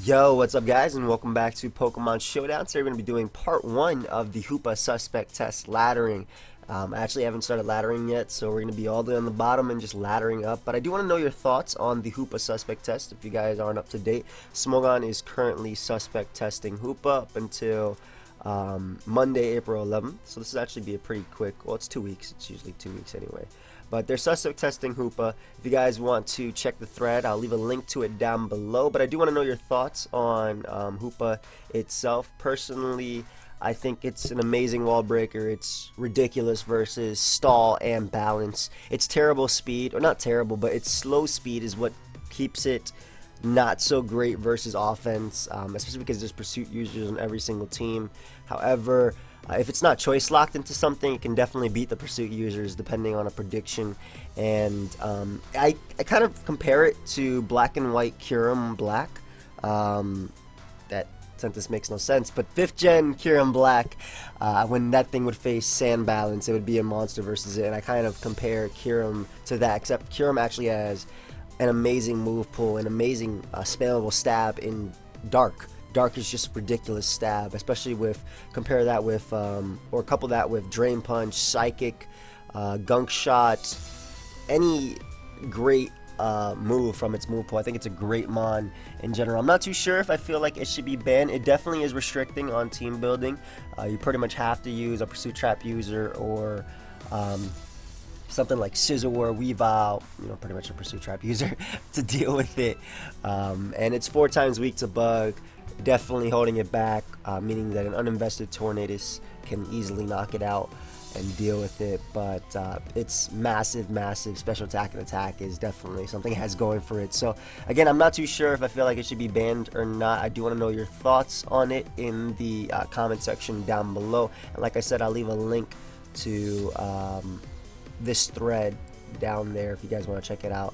Yo, what's up guys, and welcome back to Pokemon Showdown. Today we're going to be doing part 1 of the Hoopa Suspect Test laddering. I actually haven't started laddering yet, so we're going to be all the way on the bottom and just laddering up. But I do want to know your thoughts on the Hoopa Suspect Test if you guys aren't up to date. Smogon is currently suspect testing Hoopa up until Monday, April 11th. So this will actually be a pretty quick, well, it's 2 weeks. It's usually 2 weeks anyway. But they're suspect testing Hoopa. If you guys want to check the thread, I'll leave a link to it down below. But I do want to know your thoughts on Hoopa itself. Personally, I think it's an amazing wall breaker. It's ridiculous versus stall and balance. It's terrible speed, or not terrible, but its slow speed is what keeps it not so great versus offense, especially because there's pursuit users on every single team. However, if it's not choice locked into something, it can definitely beat the pursuit users depending on a prediction. And I kind of compare it to Black and White Kyurem Black. That sentence makes no sense, but 5th gen Kyurem Black, when that thing would face Sand Balance, it would be a monster versus it. And I kind of compare Kyurem to that, except Kyurem actually has an amazing move pool, an amazing spammable stab in Dark. Dark is just ridiculous stab, especially with, compare that with, or couple that with Drain Punch, Psychic, Gunk Shot, any great move from its move pool. I think it's a great mon in general. I'm not too sure if I feel like it should be banned. It definitely is restricting on team building. You pretty much have to use a Pursuit Trap user or something like Scizor or Weavile, pretty much a Pursuit Trap user to deal with it. And it's 4 times weak to bug, definitely holding it back, meaning that an uninvested Tornadus can easily knock it out and deal with it. But its massive special attack and attack is definitely something it has going for it. So again, I'm not too sure if I feel like it should be banned or not. I do want to know your thoughts on it in the comment section down below. And like I said, I'll leave a link to this thread down there if you guys want to check it out.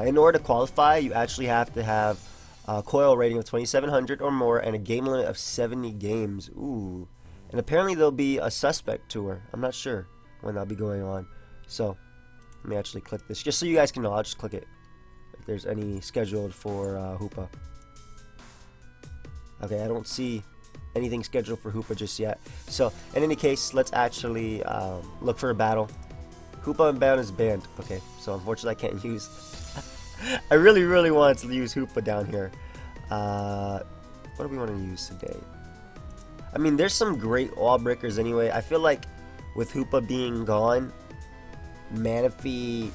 In order to qualify, you actually have to have a coil rating of 2700 or more and a game limit of 70 games. Ooh. And apparently there'll be a suspect tour. I'm not sure when that'll be going on. So let me actually click this just so you guys can know. I'll just click it if there's any scheduled for Hoopa. Okay, I don't see anything scheduled for Hoopa just yet. So in any case, let's actually look for a battle. Hoopa-Unbound is banned. Okay, so unfortunately I can't use I really wanted to use Hoopa down here. What do we want to use today? I mean, there's some great wall breakers anyway. I feel like with Hoopa being gone, Manaphy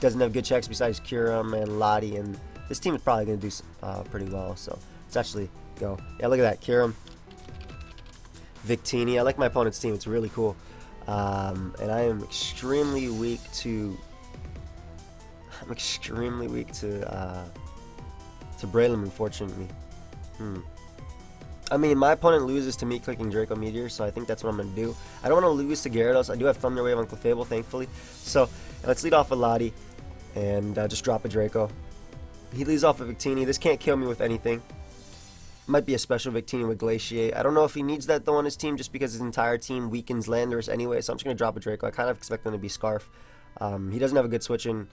doesn't have good checks besides Kyurem and Lottie, and this team is probably going to do pretty well. So let's actually go. Yeah, look at that, Kyurem, Victini. I like my opponent's team. It's really cool. And I am extremely weak to Braylon, unfortunately. I mean, my opponent loses to me clicking Draco Meteor, so I think that's what I'm going to do. I don't want to lose to Gyarados. I do have Thunder Wave on Clefable, thankfully. So let's lead off with Lottie and just drop a Draco. He leads off with Victini. This can't kill me with anything. Might be a special Victini with Glaciate. I don't know if he needs that though on his team, just because his entire team weakens Landorus anyway, so I'm just going to drop a Draco. I kind of expect him to be Scarf. He doesn't have a good switch in.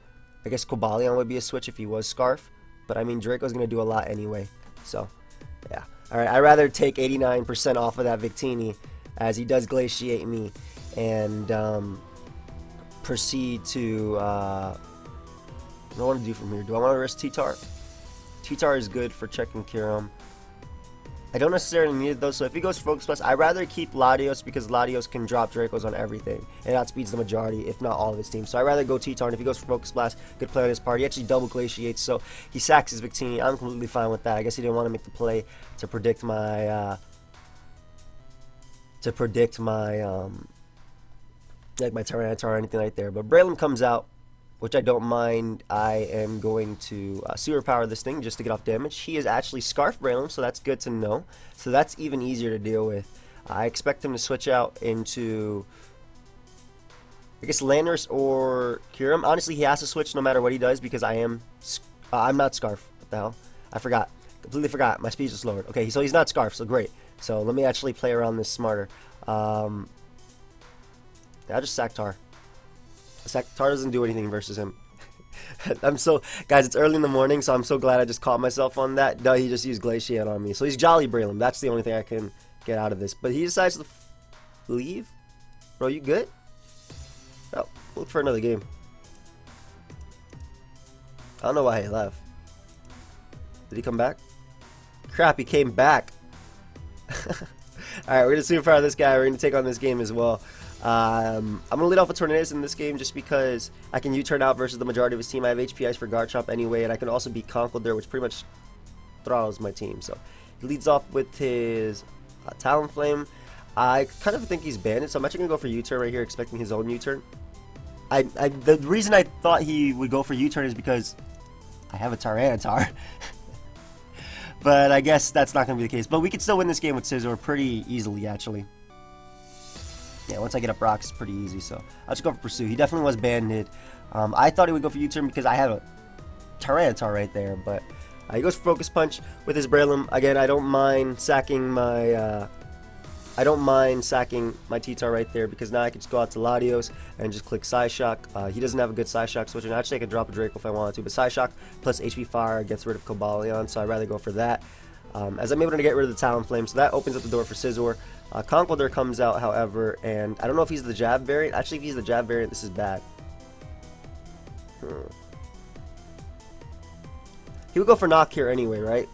I guess Cobalion would be a switch if he was Scarf, but I mean, Draco's going to do a lot anyway, so yeah. Alright, I'd rather take 89% off of that Victini, as he does Glaciate me, and proceed to, what do I want to do from here? Do I want to risk T-Tar? T-Tar is good for checking Kyurem. I don't necessarily need it though, so if he goes Focus Plus, I'd rather keep Latios because Latios can drop Dracos on everything, and outspeeds the majority, if not all of his team. So I'd rather go T-Tar, and if he goes for Focus Blast, good play on his part. He actually double Glaciates, so he sacks his Victini. I'm completely fine with that. I guess he didn't want to make the play to predict my, like my Tyranitar or anything right there. But Braylon comes out, which I don't mind. I am going to Sewer Power this thing just to get off damage. He is actually Scarf Braylon, so that's good to know. So that's even easier to deal with. I expect him to switch out into, I guess, Landorus or Kyurem. Honestly, he has to switch no matter what he does because I'm not Scarf. What the hell? I forgot. Completely forgot. My speech is lowered. Okay, so he's not Scarf, so great. So let me actually play around this smarter. I'll just sack Tar. Tar doesn't do anything versus him. Guys, it's early in the morning, so I'm so glad I just caught myself on that. No, he just used Glaciate on me. So he's Jolly Braylon. That's the only thing I can get out of this. But he decides to leave. Bro, you good? Oh, look for another game. I don't know why he left. Did he come back? Crap, he came back. Alright, we're going to superpower this guy. We're going to take on this game as well. I'm going to lead off with Tornadus in this game just because I can U-turn out versus the majority of his team. I have HP Ice for Garchomp anyway, and I can also beat Conkeldurr, which pretty much throttles my team. So he leads off with his Talonflame. I kind of think he's banded, so I'm actually going to go for U-turn right here, expecting his own U-turn. The reason I thought he would go for U-turn is because I have a Tyranitar. But I guess that's not going to be the case. But we could still win this game with Scizor pretty easily, actually. Yeah, once I get up rocks, it's pretty easy. So I'll just go for Pursue. He definitely was banded. I thought he would go for U-turn because I had a Tyranitar right there. But he goes for Focus Punch with his Breloom. Again, I don't mind sacking my T-Tar right there because now I can just go out to Latios and just click Psyshock. He doesn't have a good Psyshock switch, and actually I could drop a Draco if I wanted to, but Psyshock plus HP Fire gets rid of Cobalion, so I'd rather go for that. As I'm able to get rid of the Talonflame, so that opens up the door for Scizor. Conkeldurr comes out, however, and I don't know if he's the Jab variant. Actually, if he's the Jab variant, this is bad. He would go for Knock here anyway, right?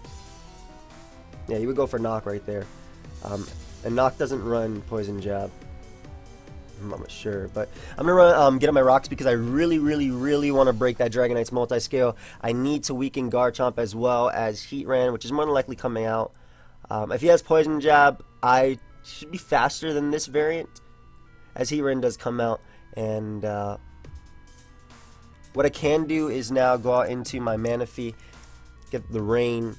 Yeah, he would go for Knock right there. And Knock doesn't run Poison Jab. I'm not much sure, but I'm gonna run, get up my rocks because I really want to break that Dragonite's multi-scale. I need to weaken Garchomp as well as Heatran, which is more than likely coming out. If he has Poison Jab, I should be faster than this variant, as Heatran does come out. And what I can do is now go out into my Manaphy, get the Rain.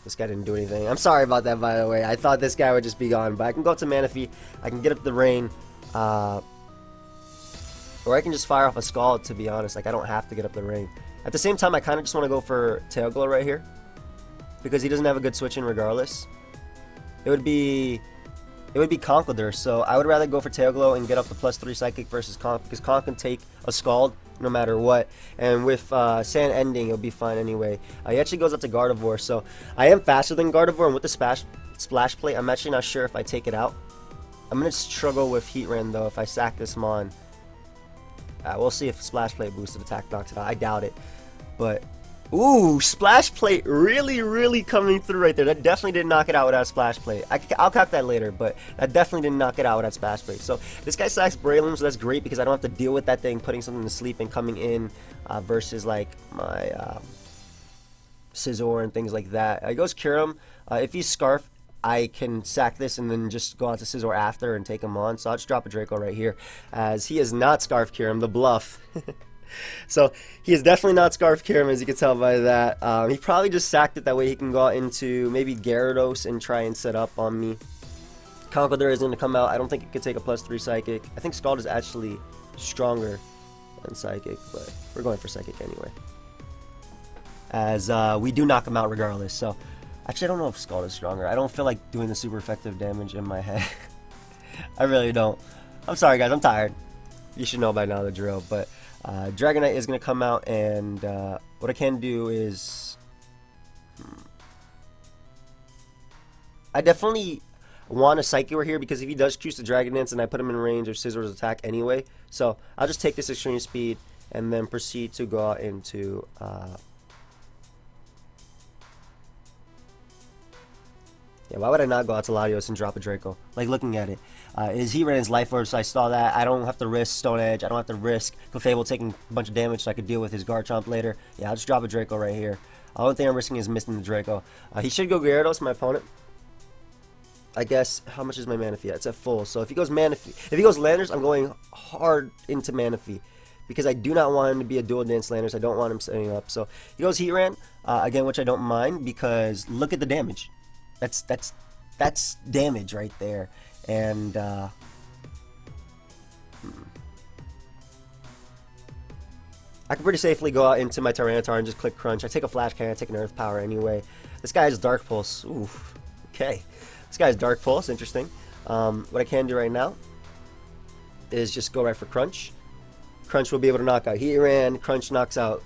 This guy didn't do anything. I'm sorry about that, by the way. I thought this guy would just be gone. But I can go up to Manaphy. I can get up the Rain. Or I can just fire off a Scald, to be honest. Like, I don't have to get up the Rain. At the same time, I kind of just want to go for Tailglow right here. Because he doesn't have a good switch in regardless. It would be Conkeldurr. So I would rather go for Tailglow and get up the +3 Psychic versus Conk. Because Conk can take a Scald no matter what, and with Sand ending, it'll be fine anyway. He actually goes up to Gardevoir, so I am faster than Gardevoir, and with the Splash Plate, I'm actually not sure if I take it out. I'm going to struggle with Heatran, though, if I sack this Mon. We'll see if Splash Plate boosted attack knocks it out. I doubt it, but ooh, Splash Plate really coming through right there. That definitely didn't knock it out without Splash Plate. I'll calc that later, but that definitely didn't knock it out without Splash Plate. So this guy sacks Breloom, so that's great because I don't have to deal with that thing putting something to sleep and coming in versus like my Scizor and things like that. He goes Kyurem. If he's Scarf, I can sack this and then just go out to Scizor after and take him on. So I'll just drop a Draco right here, as he is not Scarf Kyurem, the bluff. So he is definitely not Scarf Kyurem, as you can tell by that. He probably just sacked it, that way he can go out into maybe Gyarados and try and set up on me. Conkeldurr is going to come out. I don't think it could take a +3 Psychic. I think Scald is actually stronger than Psychic, but we're going for Psychic anyway, as we do knock him out regardless. So actually, I don't know if Scald is stronger. I don't feel like doing the super effective damage in my head. I really don't. I'm sorry, guys. I'm tired. You should know by now the drill, but Dragonite is going to come out, and what I can do is I definitely want a Psychic here, because if he does choose the Dragon Dance, and I put him in range of Scizor's attack anyway, so I'll just take this Extreme Speed and then proceed to go out into yeah, why would I not go out to Latios and drop a Draco? Like, looking at it. He ran his Life Orb, so I saw that. I don't have to risk Stone Edge. I don't have to risk Clefable taking a bunch of damage so I could deal with his Garchomp later. Yeah, I'll just drop a Draco right here. The only thing I'm risking is missing the Draco. He should go Gyarados, my opponent. I guess, how much is my Manaphy? It's at full. So if he goes if he goes Landers, I'm going hard into Manaphy, because I do not want him to be a dual dance Landers. I don't want him setting up. So he goes Heatran, again, which I don't mind, because look at the damage. That's damage right there. And I can pretty safely go out into my Tyranitar and just click Crunch. I take a Flash Cannon, I take an Earth Power anyway. This guy has Dark Pulse. Ooh, okay. This guy has Dark Pulse, interesting. What I can do right now is just go right for Crunch. Crunch will be able to knock out Heatran. Crunch knocks out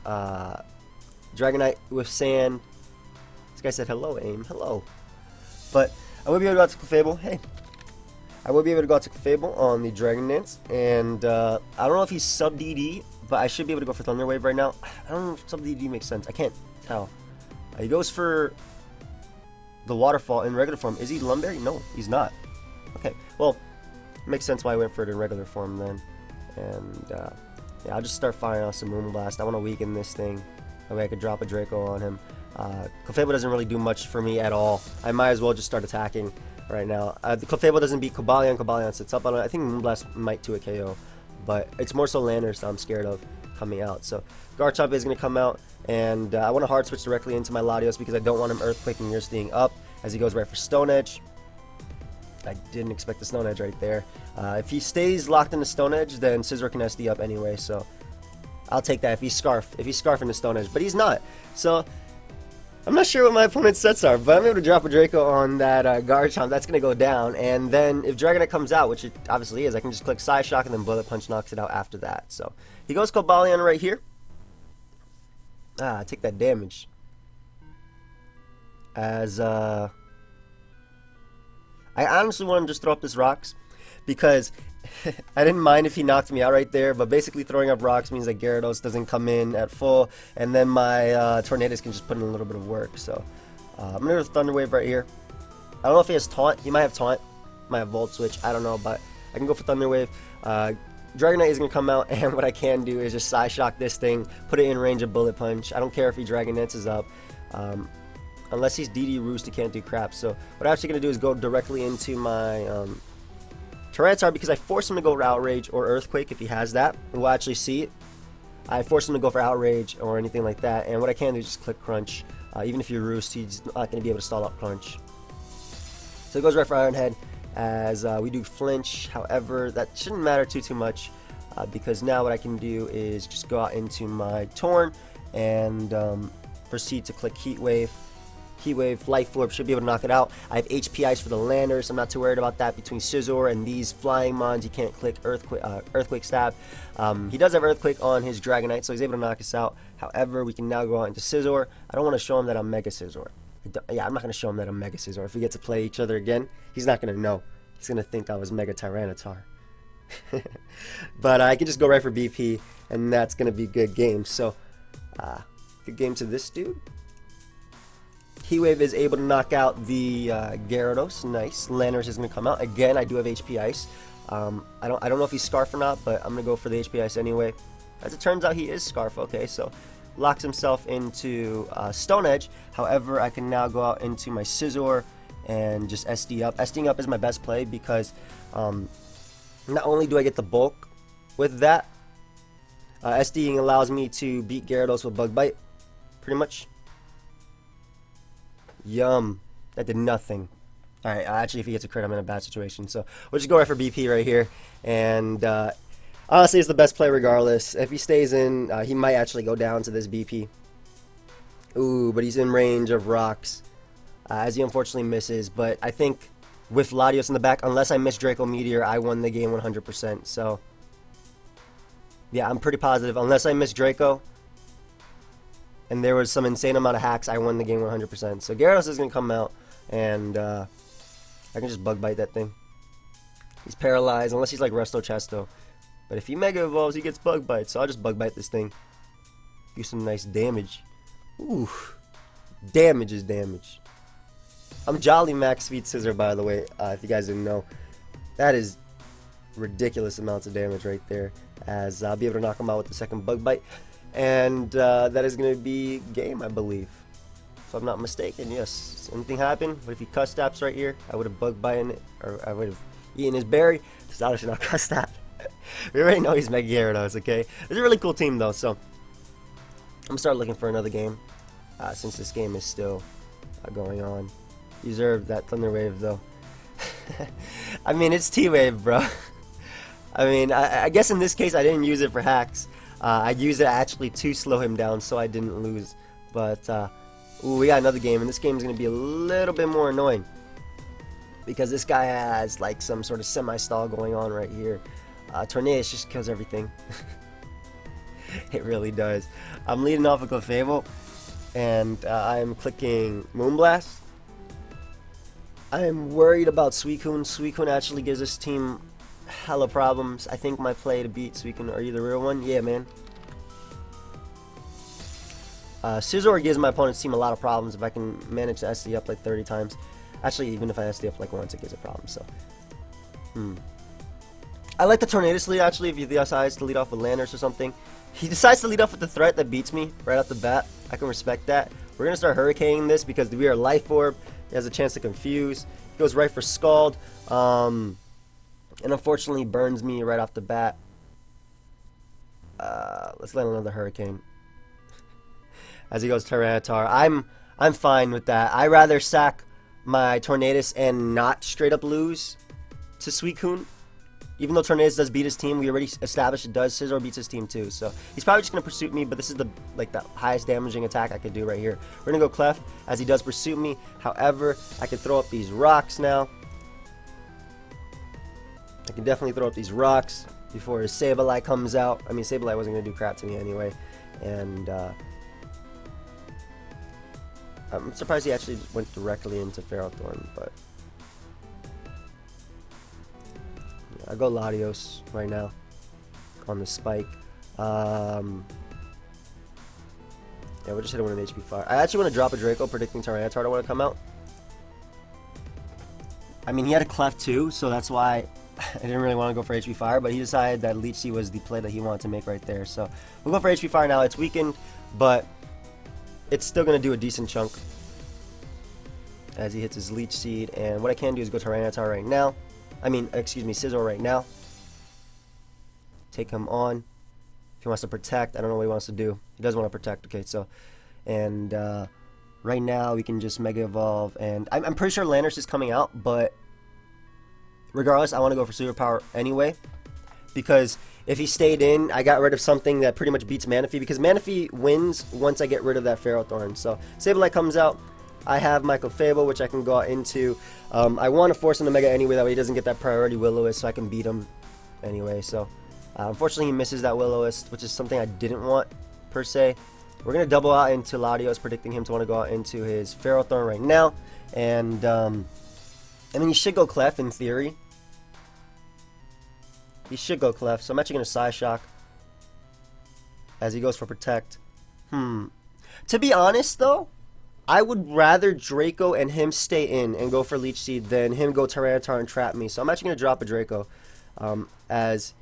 Dragonite with Sand. This guy said hello, Aim. Hello. But I will be able to go out to Clefable. Hey. I will be able to go out to Clefable on the Dragon Dance. And I don't know if he's sub DD, but I should be able to go for Thunder Wave right now. I don't know if sub DD makes sense. I can't tell. He goes for the Waterfall in regular form. Is he Lumberry? No, he's not. Okay, well, it makes sense why I went for it in regular form then. And yeah, I'll just start firing off some Moonblast. I want to weaken this thing. That way I could drop a Draco on him. Clefable doesn't really do much for me at all. I might as well just start attacking right now. The Clefable doesn't beat Cobalion. Cobalion sits up on it. I think Moonblast might do a KO. But it's more so Landers that I'm scared of coming out. So Garchomp is going to come out. And I want to hard switch directly into my Latios because I don't want him Earthquaking your Sting up as he goes right for Stone Edge. I didn't expect the Stone Edge right there. If he stays locked in the Stone Edge, then Scizor can SD up anyway. So I'll take that if he's scarfing the Stone Edge. But he's not. So I'm not sure what my opponent's sets are, but I'm able to drop a Draco on that Garchomp. That's going to go down. And then if Dragonite comes out, which it obviously is, I can just click Psy Shock and then Bullet Punch knocks it out after that. So he goes Cobalion right here. Take that damage. As I honestly want to just throw up this Rocks because I didn't mind if he knocked me out right there, but basically throwing up Rocks means that Gyarados doesn't come in at full, and then my Tornadus can just put in a little bit of work. So I'm going to do Thunder Wave right here. I don't know if he has Taunt. He might have Taunt. Might have Volt Switch. I don't know, but I can go for Thunder Wave. Dragonite is going to come out, and what I can do is just Psy Shock this thing, put it in range of Bullet Punch. I don't care if he Dragon Dances up. Unless he's DD Roost, he can't do crap. So what I'm actually going to do is go directly into my Tyranitar because I force him to go for Outrage or Earthquake if he has that. And we'll actually see it. I force him to go for Outrage or anything like that. And what I can do is just click Crunch. Even if you Roost, he's not going to be able to stall up Crunch. So it goes right for Iron Head as we do Flinch. However, that shouldn't matter too much because now what I can do is just go out into my Torn and proceed to click Heat Wave. Heat Wave, Life Orb should be able to knock it out. I have HP Ice for the Landers. I'm not too worried about that. Between Scizor and these flying mons, you can't click Earthquake Stab. He does have Earthquake on his Dragonite, so he's able to knock us out. However, we can now go out into Scizor. I don't want to show him that I'm Mega Scizor. Yeah, I'm not going to show him that I'm Mega Scizor. If we get to play each other again, he's not going to know. He's going to think I was Mega Tyranitar. But I can just go right for BP, and that's going to be a good game. So, good game to this dude. Heat Wave is able to knock out the Gyarados. Nice. Landers is going to come out. Again, I do have HP Ice. I don't know if he's Scarf or not, but I'm going to go for the HP Ice anyway. As it turns out, he is Scarf. Okay, so locks himself into Stone Edge. However, I can now go out into my Scizor and just SD up. SDing up is my best play because not only do I get the bulk with that, SDing allows me to beat Gyarados with Bug Bite, pretty much. Yum. That did nothing. Alright, actually if he gets a crit, I'm in a bad situation. So we'll just go right for BP right here. And honestly, it's the best play regardless. If he stays in, he might actually go down to this BP. Ooh, but he's in range of Rocks. As he unfortunately misses. But I think with Latios in the back, unless I miss Draco Meteor, I won the game 100%. So, yeah, I'm pretty positive. Unless I miss Draco, and there was some insane amount of hacks, I won the game 100%. So Gyarados is going to come out, and I can just Bug Bite that thing. He's paralyzed, unless he's like Resto Chesto. But if he Mega Evolves, he gets Bug Bite, so I'll just Bug Bite this thing. Do some nice damage. Ooh, damage is damage. I'm Jolly Max Speed Scizor, by the way, if you guys didn't know. That is ridiculous amounts of damage right there, as I'll be able to knock him out with the second Bug Bite. And that is going to be game, I believe. If I'm not mistaken, yes. Anything happened? What if he cuss taps right here? I would have Bug Bite it, or I would have eaten his berry. It's obviously not cuss tap. We already know he's Mega Gyarados, okay? It's a really cool team, though, so I'm going to start looking for another game since this game is still going on. You deserve that Thunder Wave, though. I mean, it's T-Wave, bro. I mean, I guess in this case, I didn't use it for hacks. I used it actually to slow him down so I didn't lose. But, ooh, we got another game, and this game is going to be a little bit more annoying. Because this guy has, like, some sort of semi-stall going on right here. Tornadus just kills everything. It really does. I'm leading off with Clefable, and I'm clicking Moonblast. I'm worried about Suicune. Suicune actually gives this team hella problems. I think my play to beat Suicune, are you the real one? Yeah, man. Scizor gives my opponent's team a lot of problems if I can manage to SD up like 30 times. Actually, even if I SD up like once, it gives a problem, so. I like the Tornadus lead, actually, if he decides to lead off with Landorus or something. He decides to lead off with the threat that beats me right off the bat. I can respect that. We're going to start Hurricaning this because we are Life Orb. He has a chance to confuse. He goes right for Scald. And unfortunately burns me right off the bat. Let's land another Hurricane. As he goes Tyranitar. I'm fine with that. I rather sack my Tornadus and not straight up lose to Suicune. Even though Tornadus does beat his team, we already established it does. Scizor beats his team too, so he's probably just gonna pursue me. But this is the highest damaging attack I could do right here. We're gonna go Clef as he does pursue me. However, I can throw up these rocks now. I can definitely throw up these rocks before his Sableye comes out. I mean, Sableye wasn't gonna do crap to me anyway, and I'm surprised he actually went directly into Ferrothorn, but. I go Latios right now on the spike. Yeah, we'll just hit him with an HP fire. I actually want to drop a Draco, predicting Tyranitar to want to come out. I mean, he had a Clef too, so that's why I didn't really want to go for HP fire, but he decided that Leech Seed was the play that he wanted to make right there. So we'll go for HP fire now. It's weakened, but it's still going to do a decent chunk as he hits his Leech Seed. And what I can do is go Tyranitar right now. I mean, excuse me, Scizor right now. Take him on. If he wants to protect, I don't know what he wants to do. He does want to protect. Okay, so, and right now we can just Mega Evolve, and I'm pretty sure Landorus is coming out, but regardless, I want to go for Superpower anyway, because if he stayed in, I got rid of something that pretty much beats Manaphy, because Manaphy wins once I get rid of that Ferrothorn. So Sableye comes out. I have my Clefable, which I can go out into. I want to force him to Mega anyway, that way he doesn't get that priority Will-O-Wisp, so I can beat him anyway. So, unfortunately, he misses that Will-O-Wisp, which is something I didn't want, per se. We're going to double out into Latios, predicting him to want to go out into his Ferrothorn right now. And, I mean, he should go Clef, in theory. He should go Clef, so I'm actually going to Psyshock as he goes for Protect. To be honest, though, I would rather Draco and him stay in and go for Leech Seed than him go Tyranitar and trap me. So I'm actually going to drop a Draco as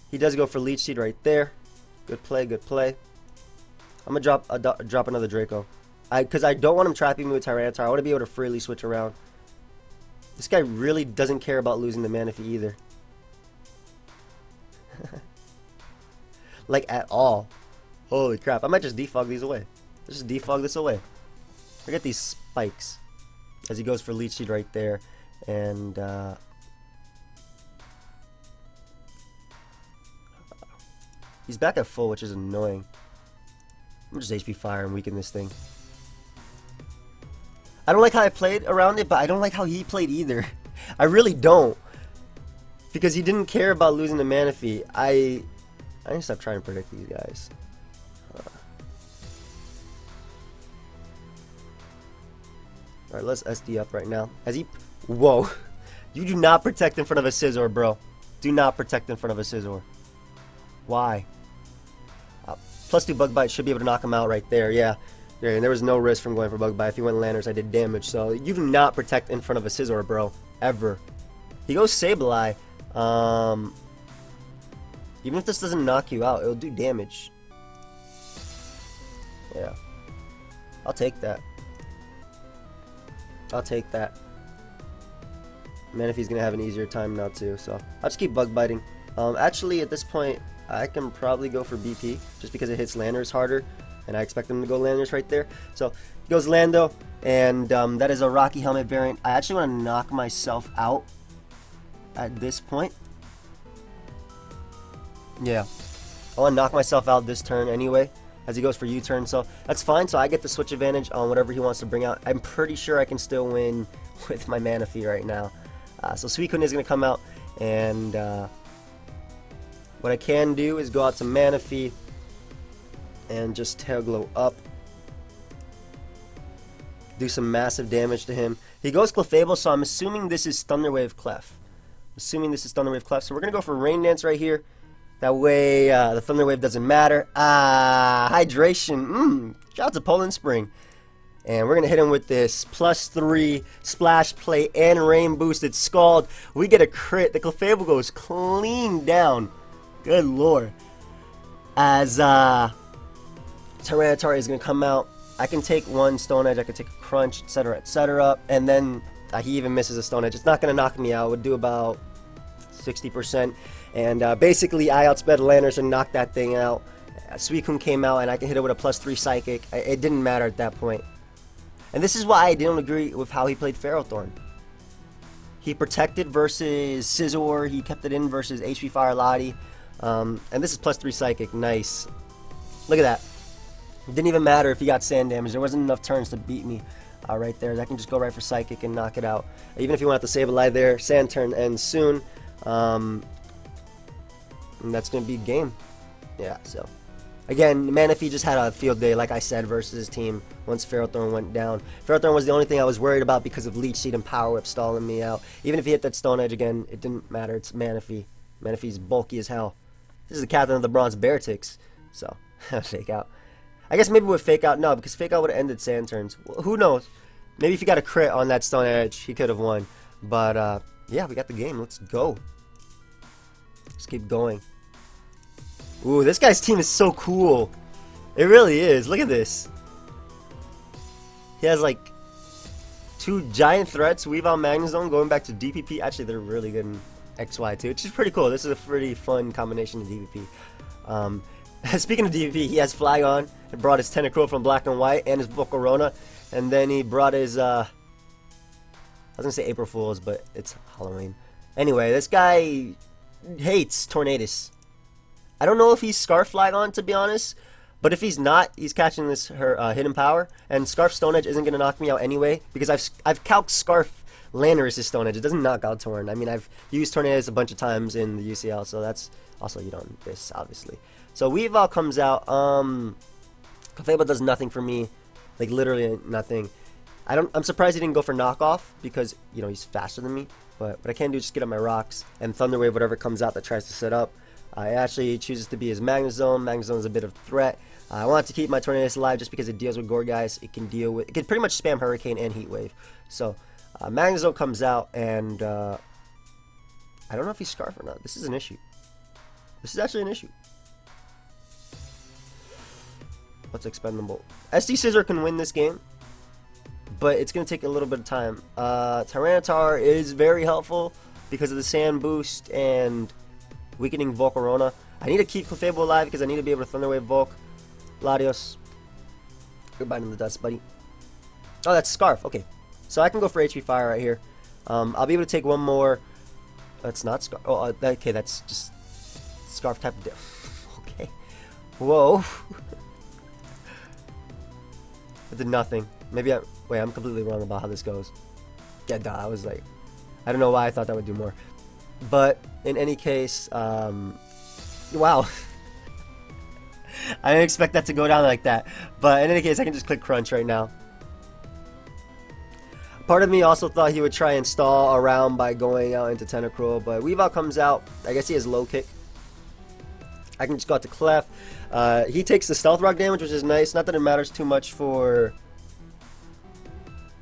he does go for Leech Seed right there. Good play, good play. I'm going to drop another Draco because I don't want him trapping me with Tyranitar. I want to be able to freely switch around. This guy really doesn't care about losing the Manaphy either. Like, at all. Holy crap. I might just defog these away. Let's just defog this away. Forget these spikes. As he goes for Leech Seed right there. And, he's back at full, which is annoying. I'm just HP Fire and weaken this thing. I don't like how I played around it, but I don't like how he played either. I really don't. Because he didn't care about losing the Manaphy. I need to stop trying to predict these guys. Alright, let's SD up right now. As he... Whoa. You do not protect in front of a Scizor, bro. Do not protect in front of a Scizor. Why? +2 Bug Bite should be able to knock him out right there. Yeah. And there was no risk from going for Bug Bite. If he went Landorus, I did damage. So you do not protect in front of a Scizor, bro. Ever. He goes Sableye. Even if this doesn't knock you out, it'll do damage. Yeah. I'll take that. I'll take that. Manaphy's gonna have an easier time now too, so I'll just keep Bug Biting. Actually, at this point, I can probably go for BP, just because it hits Landorus harder, and I expect him to go Landorus right there. So, he goes Lando, and that is a Rocky Helmet variant. I actually want to knock myself out at this point. Yeah. I want to knock myself out this turn anyway, as he goes for U-turn, so that's fine. So I get the switch advantage on whatever he wants to bring out. I'm pretty sure I can still win with my Manaphy right now. So Suicune is going to come out, and what I can do is go out to Manaphy and just Tail Glow up. Do some massive damage to him. He goes Clefable, so I'm assuming this is Thunder Wave Clef. So we're going to go for Rain Dance right here. That way the Thunder Wave doesn't matter. Hydration. Shout out to Poland Spring. And we're going to hit him with this +3 Splash Play and Rain Boosted Scald. We get a crit. The Clefable goes clean down. Good lord. As Tyranitar is going to come out. I can take one Stone Edge, I can take a Crunch, etc., etc. And then he even misses a Stone Edge. It's not going to knock me out. It would do about 60%. And basically, I outsped Landorus and knocked that thing out. Suicune came out, and I can hit it with a +3 Psychic. It didn't matter at that point. And this is why I didn't agree with how he played Ferrothorn. He protected versus Scizor. He kept it in versus HP Fire Lottie. And this is +3 Psychic. Nice. Look at that. It didn't even matter if he got sand damage. There wasn't enough turns to beat me right there. I can just go right for Psychic and knock it out. Even if you want to save a life there, sand turn ends soon. And that's going to be game. Yeah, so. Again, Manaphy just had a field day, like I said, versus his team once Ferrothorn went down. Ferrothorn was the only thing I was worried about because of Leech Seed and Power Whip stalling me out. Even if he hit that Stone Edge again, it didn't matter. It's Manaphy. Manaphy's bulky as hell. This is the captain of the Bronze Beartics. So, fake out. I guess maybe with Fake Out, no, because Fake Out would have ended sand turns. Well, who knows? Maybe if he got a crit on that Stone Edge, he could have won. But, yeah, we got the game. Let's go. Let's keep going. Ooh, this guy's team is so cool. It really is. Look at this. He has, like, 2 giant threats. Weavile Magnezone going back to DPP. Actually, they're really good in XY, too, which is pretty cool. This is a pretty fun combination of DPP. Speaking of DPP, he has Flygon. He brought his Tentacruel from Black and White and his Volcarona. And then he brought his, I was going to say April Fools, but it's Halloween. Anyway, this guy hates Tornadus. I don't know if he's Scarf Flygon, to be honest. But if he's not, he's catching this Hidden Power. And Scarf Stone Edge isn't going to knock me out anyway. Because I've calced Scarf Landorus' Stone Edge. It doesn't knock out Torn. I mean, I've used Tornadus a bunch of times in the UCL. So that's also, you know, this, obviously. So Weavile comes out. Clefable does nothing for me, like literally nothing. I'm surprised he didn't go for knockoff because you know he's faster than me. But what I can do is just get up my rocks and Thunder Wave whatever comes out that tries to set up. It actually chooses to be his Magnezone. Magnezone is a bit of a threat. I want to keep my Tornadus alive just because it deals with Gourgeist. It can pretty much spam Hurricane and Heat Wave. So Magnezone comes out and I don't know if he's Scarf or not. This is an issue. This is actually an issue. What's expendable? SD Scizor can win this game, but it's going to take a little bit of time. Tyranitar is very helpful because of the Sand Boost and weakening Volcarona. I need to keep Clefable alive because I need to be able to Thunder Wave Volk. Latios. Goodbye in the dust, buddy. Oh, that's Scarf. Okay. So I can go for HP Fire right here. I'll be able to take one more. That's not Scarf. Oh, okay, that's just Scarf type of deal. Okay. Whoa. I did nothing. Maybe wait, I'm completely wrong about how this goes. Yeah, duh, I was like, I don't know why I thought that would do more. But in any case, wow. I didn't expect that to go down like that. But in any case, I can just click Crunch right now. Part of me also thought he would try and stall around by going out into Tentacruel, but Weavile comes out. I guess he has low kick. I can just go out to Clef. He takes the Stealth Rock damage, which is nice. Not that it matters too much for...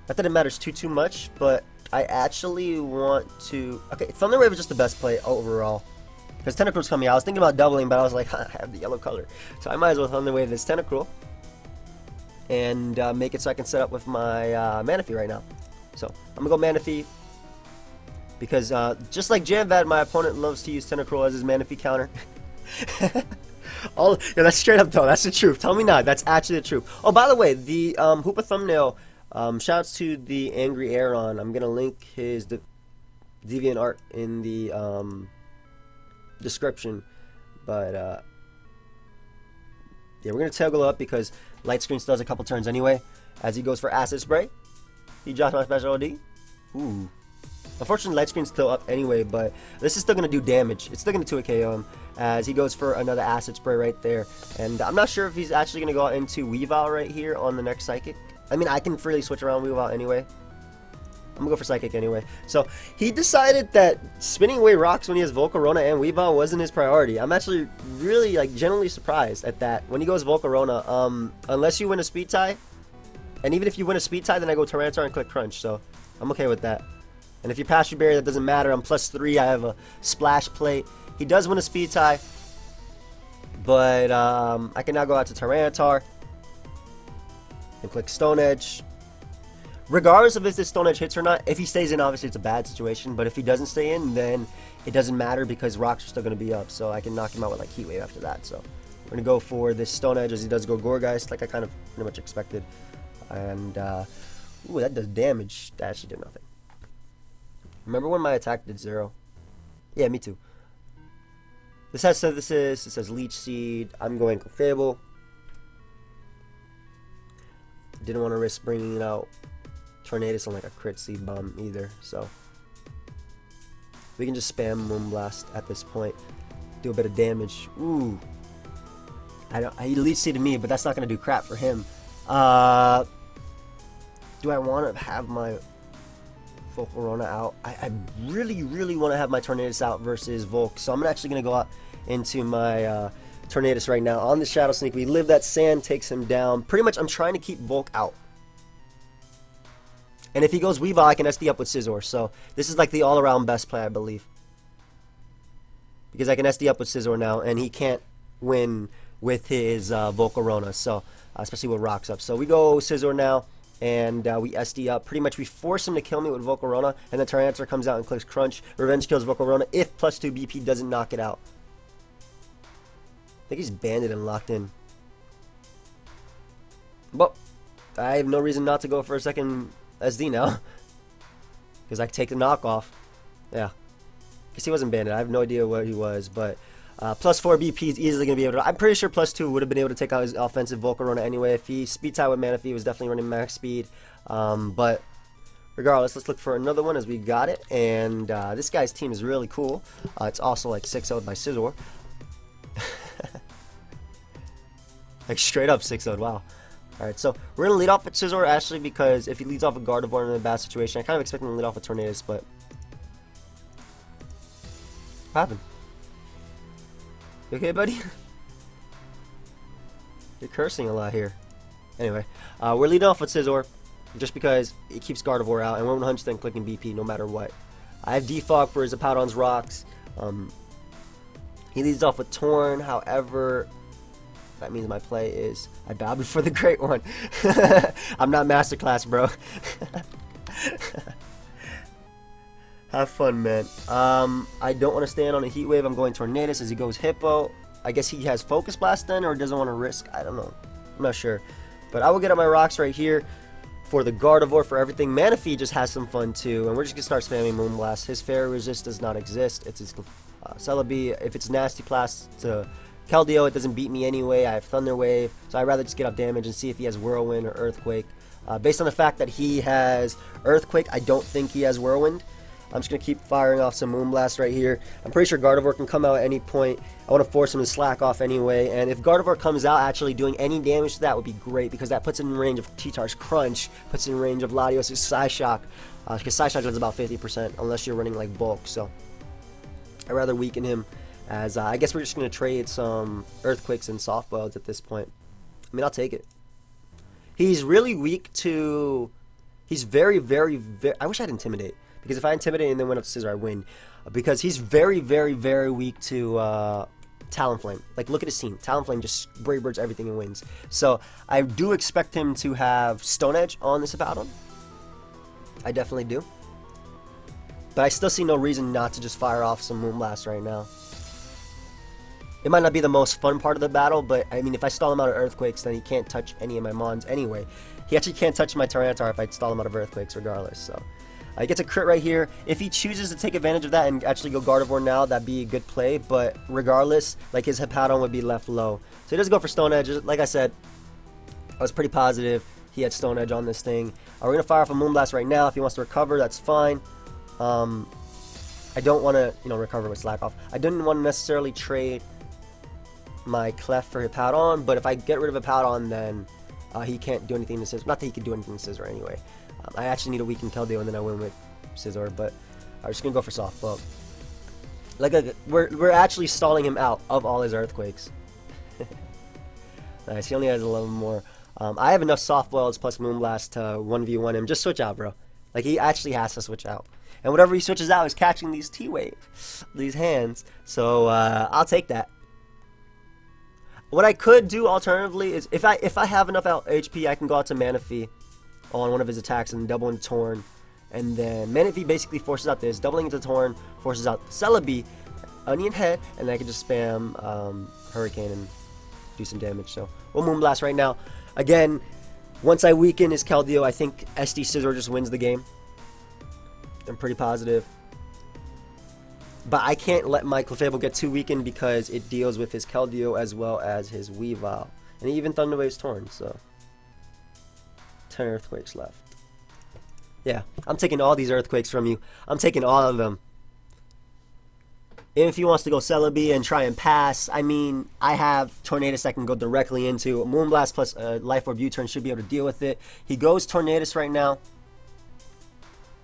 Not that it matters too much, but I actually want to... Okay, Thunder Wave is just the best play overall. Because Tentacruel's coming out. I was thinking about doubling, but I was like, I have the yellow color. So I might as well Thunder Wave this Tentacruel. And make it so I can set up with my Manaphy right now. So I'm going to go Manaphy. Because just like Jamvad, my opponent loves to use Tentacruel as his Manaphy counter. Yeah, that's straight up though. That's the truth. Tell me not. That's actually the truth. Oh, by the way, the Hoopa thumbnail. Shouts to the Angry Aeron. I'm gonna link his deviant art in the description. But yeah, we're gonna toggle up because Light Screen still has a couple turns anyway. As he goes for Acid Spray, he drops my special OD. Ooh, Unfortunately, Light Screen's still up anyway, but this is still going to do damage. It's still going to 2 KO him as he goes for another Acid Spray right there. And I'm not sure if he's actually going to go out into Weavile right here on the next Psychic. I mean, I can freely switch around Weavile anyway. I'm going to go for Psychic anyway. So he decided that spinning away rocks when he has Volcarona and Weavile wasn't his priority. I'm actually really, like, genuinely surprised at that. When he goes Volcarona, unless you win a Speed Tie, and even if you win a Speed Tie, then I go Tyranitar and click Crunch. So I'm okay with that. And if you pass your barrier, that doesn't matter. I'm +3. I have a Splash Plate. He does win a Speed Tie. But I can now go out to Tyranitar and click Stone Edge. Regardless of if this Stone Edge hits or not, if he stays in, obviously it's a bad situation. But if he doesn't stay in, then it doesn't matter because rocks are still going to be up. So I can knock him out with like Heat Wave after that. So we're going to go for this Stone Edge as he does go Gourgeist, like I kind of pretty much expected. And, ooh, that does damage. That actually did nothing. Remember when my attack did 0? Yeah, me too. This has Synthesis. It says Leech Seed. I'm going Clefable. Didn't want to risk bringing out Tornadus on like a crit Seed Bomb either. So we can just spam Moonblast at this point. Do a bit of damage. Ooh. He Leech Seeded me, but that's not going to do crap for him. Do I want to have my Volcarona out? I really, really want to have my Tornadus out versus Volk. So I'm actually going to go out into my Tornadus right now. On the Shadow Sneak, we live that sand, takes him down. Pretty much I'm trying to keep Volk out. And if he goes Weavile, I can SD up with Scizor. So this is like the all-around best play, I believe. Because I can SD up with Scizor now, and he can't win with his Volcarona. So, especially with rocks up. So we go Scizor now. And we SD up. Pretty much we force him to kill me with Volcarona. And then Tyranitar comes out and clicks Crunch. Revenge kills Volcarona if +2 BP doesn't knock it out. I think he's banded and locked in. But I have no reason not to go for a second SD now. Because I can take the knockoff. Yeah. Because he wasn't banded. I have no idea what he was. But +4 BP is easily going to be able to... I'm pretty sure +2 would have been able to take out his offensive Volcarona anyway. If he Speed Tie with Manaphy, he was definitely running max speed. But regardless, let's look for another one as we got it. And this guy's team is really cool. It's also like 6-0'd by Scizor. Like straight up 6-0'd, wow. Alright, so we're going to lead off with Scizor actually because if he leads off with Gardevoir in a bad situation, I kind of expect him to lead off with Tornadus, but... What happened? You okay, buddy? You're cursing a lot here. Anyway, we're leading off with Scizor just because it keeps Gardevoir out, and we're 100% clicking BP no matter what. I have Defog for his Hippowdon's Rocks. He leads off with Torn, however, that means my play is I bow before the Great One. I'm not Masterclass, bro. Have fun, man. I don't want to stand on a Heat Wave. I'm going Tornadus as he goes Hippo. I guess he has Focus Blast then, or doesn't want to risk. I don't know. I'm not sure. But I will get up my rocks right here for the Gardevoir for everything. Manaphy just has some fun too, and we're just going to start spamming Moonblast. His Fairy Resist does not exist. It's his Celebi. If it's Nasty Blast to Keldeo, it doesn't beat me anyway. I have Thunder Wave, so I'd rather just get up damage and see if he has Whirlwind or Earthquake. Based on the fact that he has Earthquake, I don't think he has Whirlwind. I'm just going to keep firing off some Moonblast right here. I'm pretty sure Gardevoir can come out at any point. I want to force him to slack off anyway. And if Gardevoir comes out actually doing any damage to that would be great because that puts it in range of T-Tar's Crunch, puts it in range of Latios' Psyshock. Because Psyshock does about 50% unless you're running like Bulk. So I'd rather weaken him as I guess we're just going to trade some Earthquakes and Softboileds at this point. I mean, I'll take it. He's really weak to... He's very, very, very... I wish I had Intimidate. Because if I Intimidate and then went up to Scizor, I win. Because he's very, very, very weak to Talonflame. Like, look at his team. Talonflame just Brave Birds everything and wins. So, I do expect him to have Stone Edge on this Hippowdon. I definitely do. But I still see no reason not to just fire off some Moonblast right now. It might not be the most fun part of the battle, but, I mean, if I stall him out of Earthquakes, then he can't touch any of my Mons anyway. He actually can't touch my Tyranitar if I stall him out of Earthquakes regardless, so... He gets a crit right here. If he chooses to take advantage of that and actually go Gardevoir now, that'd be a good play. But regardless, like his Hippowdon would be left low. So he does go for Stone Edge. Like I said, I was pretty positive he had Stone Edge on this thing. We're going to fire off a Moonblast right now. If he wants to recover, that's fine. I don't want to, recover with Slack Off. I didn't want to necessarily trade my Clef for Hippowdon, but if I get rid of Hippowdon, then he can't do anything to Scizor. Not that he could do anything to Scizor anyway. I actually need a weakened Keldeo, and then I win with Scizor, but I'm just going to go for Softball. We're actually stalling him out of all his Earthquakes. Nice, he only has 11 more. I have enough Softballs plus Moonblast to 1v1 him. Just switch out, bro. Like, he actually has to switch out. And whatever he switches out is catching these T-Wave, these hands. So, I'll take that. What I could do alternatively is, if I have enough HP, I can go out to Manaphy on one of his attacks and double into Torn. And then Manaphy basically forces out this, doubling into Torn, forces out Celebi, Onion Head, and then I can just spam Hurricane and do some damage. So, we'll Moonblast right now. Again, once I weaken his Keldeo, I think SD Scizor just wins the game. I'm pretty positive. But I can't let my Clefable get too weakened because it deals with his Keldeo as well as his Weavile. And even Thunder Wave's Torn, so 10 Earthquakes left. Yeah, I'm taking all these Earthquakes from you. I'm taking all of them. If he wants to go Celebi and try and pass, I mean, I have Tornadus I can go directly into. Moonblast plus Life Orb U-turn should be able to deal with it. He goes Tornadus right now.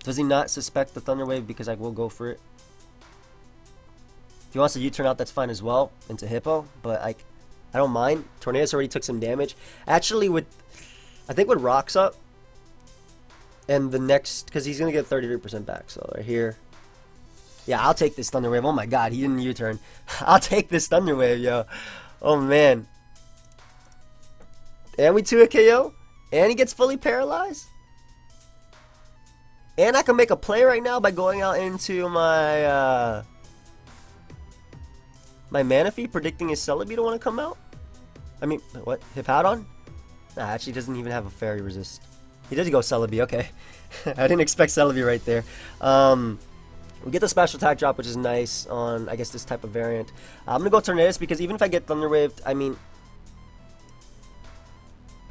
Does he not suspect the Thunder Wave? Because I will go for it. If he wants to U-turn out, that's fine as well into Hippo. But I don't mind. Tornadus already took some damage. Actually, I think with Rocks up, and the next, because he's going to get 33% back. So right here. Yeah, I'll take this Thunder Wave. Oh my god, he didn't U-turn. I'll take this Thunder Wave, yo. Oh man. And we 2 a KO. And he gets fully paralyzed. And I can make a play right now by going out into my my Manaphy, predicting his Celebi to want to come out. I mean, what? Hippowdon? Nah, actually doesn't even have a Fairy Resist. He did go Celebi, okay. I didn't expect Celebi right there. We get the special attack drop, which is nice on, I guess, this type of variant. I'm going to go Tornadus because even if I get Thunder Waved, I mean...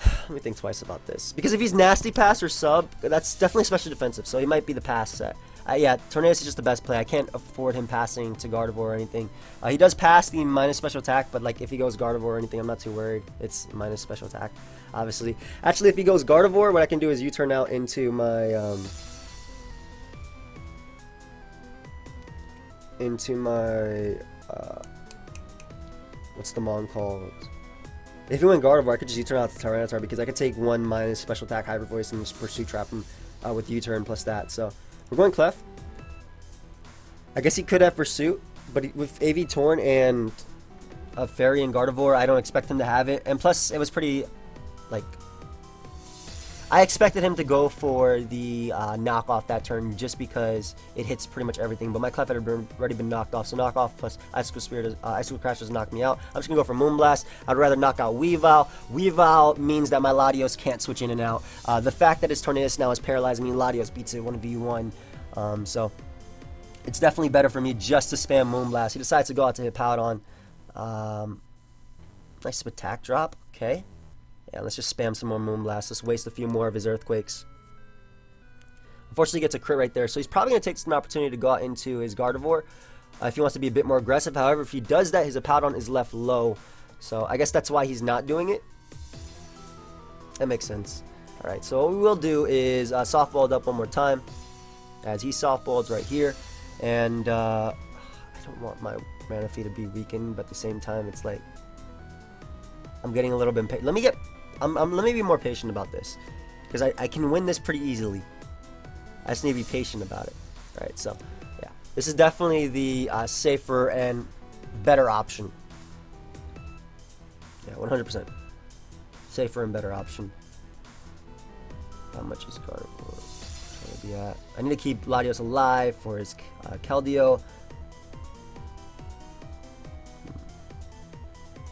let me think twice about this. Because if he's Nasty Pass or Sub, that's definitely special defensive, so he might be the pass set. Yeah, Tornadus is just the best play. I can't afford him passing to Gardevoir or anything. He does pass the minus special attack, but like if he goes Gardevoir or anything, I'm not too worried. It's minus special attack, obviously. Actually, if he goes Gardevoir, what I can do is U-turn out into my... what's the Mon called? If he went Gardevoir, I could just U-turn out to Tyranitar because I could take 1 minus special attack Hyper Voice and just Pursuit Trap him with U-turn plus that. So we're going Clef. I guess he could have Pursuit, but with AV Torn and a Fairy and Gardevoir, I don't expect him to have it. And plus, it was pretty, like... I expected him to go for the knockoff that turn just because it hits pretty much everything. But my Clef had already been knocked off, so knockoff plus Icicle Spirit, Icicle Crash does knock me out. I'm just going to go for Moonblast. I'd rather knock out Weavile. Weavile means that my Latios can't switch in and out. The fact that his Tornadus now is paralyzing me, Latios beats it 1v1. So it's definitely better for me just to spam Moonblast. He decides to go out to Hippowdon. Nice attack drop. Okay. Yeah, let's just spam some more Moonblast. Let's waste a few more of his Earthquakes. Unfortunately, he gets a crit right there, so he's probably going to take some opportunity to go out into his Gardevoir if he wants to be a bit more aggressive. However, if he does that, his Hippowdon is left low. So I guess that's why he's not doing it. That makes sense. Alright, so what we will do is softball it up one more time, as he softballs right here. And I don't want my Manaphy to be weakened, but at the same time, it's like I'm getting a little bit impatient. Let me be more patient about this, because I can win this pretty easily. I just need to be patient about it. Alright, so yeah, this is definitely the safer and better option. Yeah, 100%. Safer and better option. How much is Gardevoir going to be at? I need to keep Latios alive for his Keldeo.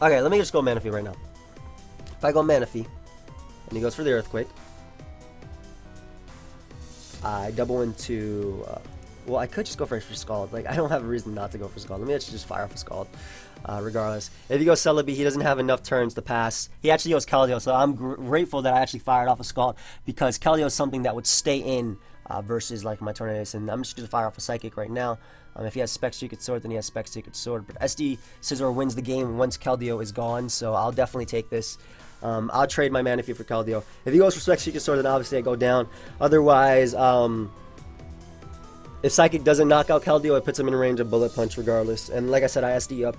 Okay, let me just go Manaphy right now. If I go Manaphy, and he goes for the Earthquake, I double into... well, I could just go for Scald. Like, I don't have a reason not to go for Scald. Let me actually just fire off a Scald, regardless. If he goes Celebi, he doesn't have enough turns to pass. He actually goes Keldeo, so I'm grateful that I actually fired off a Scald, because Keldeo is something that would stay in versus like my Tornadus. And I'm just going to fire off a Psychic right now. If he has Spec Secret Sword, then he has Spec Secret Sword. But SD Scizor wins the game once Keldeo is gone, so I'll definitely take this. I'll trade my Manaphy for Keldeo. If he goes for Spec Secret Sword, then obviously I go down. Otherwise, if Psychic doesn't knock out Keldeo, it puts him in range of Bullet Punch regardless. And like I said, I SD up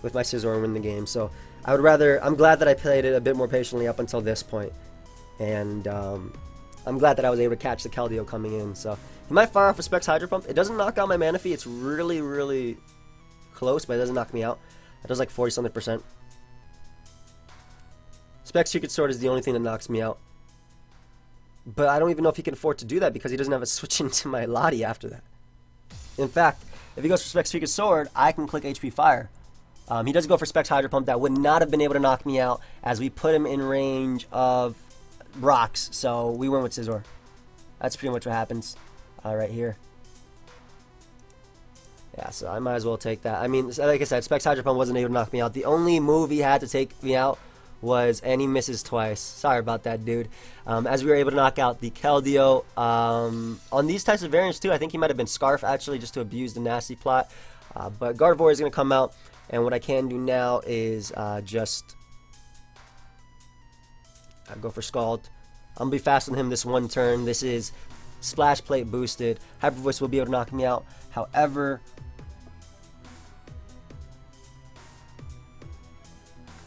with my Scizor and win the game. So I would rather, I'm glad that I played it a bit more patiently up until this point. And I'm glad that I was able to catch the Keldeo coming in. So he might fire off a Specs Hydro Pump. It doesn't knock out my Manaphy. It's really, really close, but it doesn't knock me out. It does like 40-something%. Specs Secret Sword is the only thing that knocks me out. But I don't even know if he can afford to do that because he doesn't have a switch into my Lottie after that. In fact, if he goes for Specs Secret Sword, I can click HP Fire. He does go for Specs Hydro Pump. That would not have been able to knock me out as we put him in range of rocks. So we went with Scizor. That's pretty much what happens right here. Yeah, so I might as well take that. I mean, like I said, Specs Hydro Pump wasn't able to knock me out. The only move he had to take me out was, and he misses twice. Sorry about that, dude. As we were able to knock out the Keldeo. On these types of variants, too, I think he might have been Scarf, actually, just to abuse the nasty plot. But Gardevoir is going to come out, and what I can do now is just go for Scald. I'm going to be faster than him this one turn. This is Splash Plate boosted. Hyper Voice will be able to knock me out. However,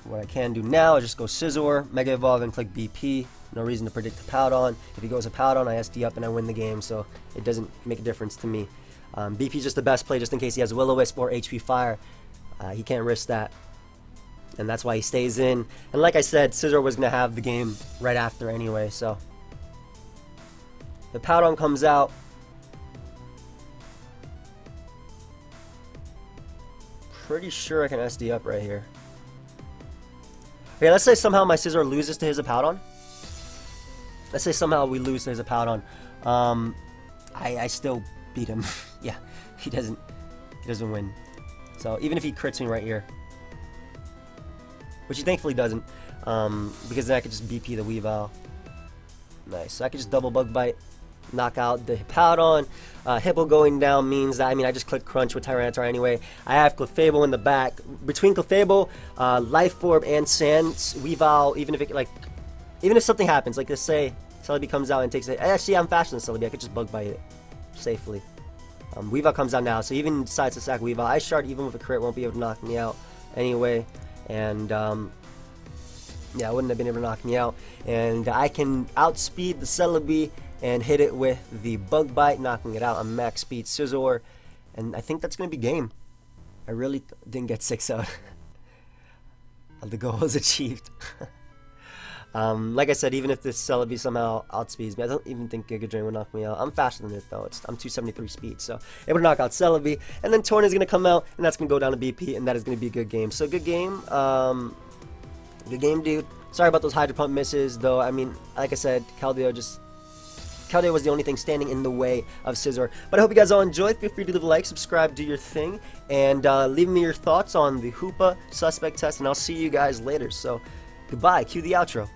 what I can do now is just go Scizor, Mega Evolve, and click BP. No reason to predict Hippowdon. If he goes Hippowdon, I SD up and I win the game, so it doesn't make a difference to me. BP is just the best play just in case he has Will-O-Wisp or HP Fire. He can't risk that. And that's why he stays in. And like I said, Scizor was going to have the game right after anyway, so. Hippowdon comes out. Pretty sure I can SD up right here. Okay, let's say somehow my Scizor loses to his Hippowdon. Let's say somehow we lose to his Hippowdon. I still beat him. Yeah, he doesn't win. So even if he crits me right here, which he thankfully doesn't, because then I could just BP the Weavile. Nice. So I could just double Bug Bite, knock out the Hippowdon. Hippo going down means that, I mean, I just click Crunch with Tyranitar anyway. I have Clefable in the back. Between Clefable, Life Orb, and Sand, Weavile, even if something happens, like let's say Celebi comes out and takes it. Actually, I'm faster than Celebi. I could just Bug Bite it safely. Weavile comes out now, so even decides to sack Weavile. Ice Shard, even with a crit, won't be able to knock me out anyway. And yeah, it wouldn't have been able to knock me out. And I can outspeed the Celebi and hit it with the Bug Bite, knocking it out on max speed Scizor. And I think that's going to be game. I really didn't get 6 out. The goal was achieved. Like I said, even if this Celebi somehow outspeeds me, I don't even think Giga Drain would knock me out. I'm faster than it though. I'm 273 speed, so it would knock out Celebi. And then Torn is going to come out, and that's going to go down to BP, and that is going to be a good game. So good game. Good game, dude. Sorry about those Hydro Pump misses, though. I mean, like I said, Keldeo was the only thing standing in the way of Scizor. But I hope you guys all enjoyed. Feel free to leave a like, subscribe, do your thing, and leave me your thoughts on the Hoopa Suspect test, and I'll see you guys later. So, goodbye. Cue the outro.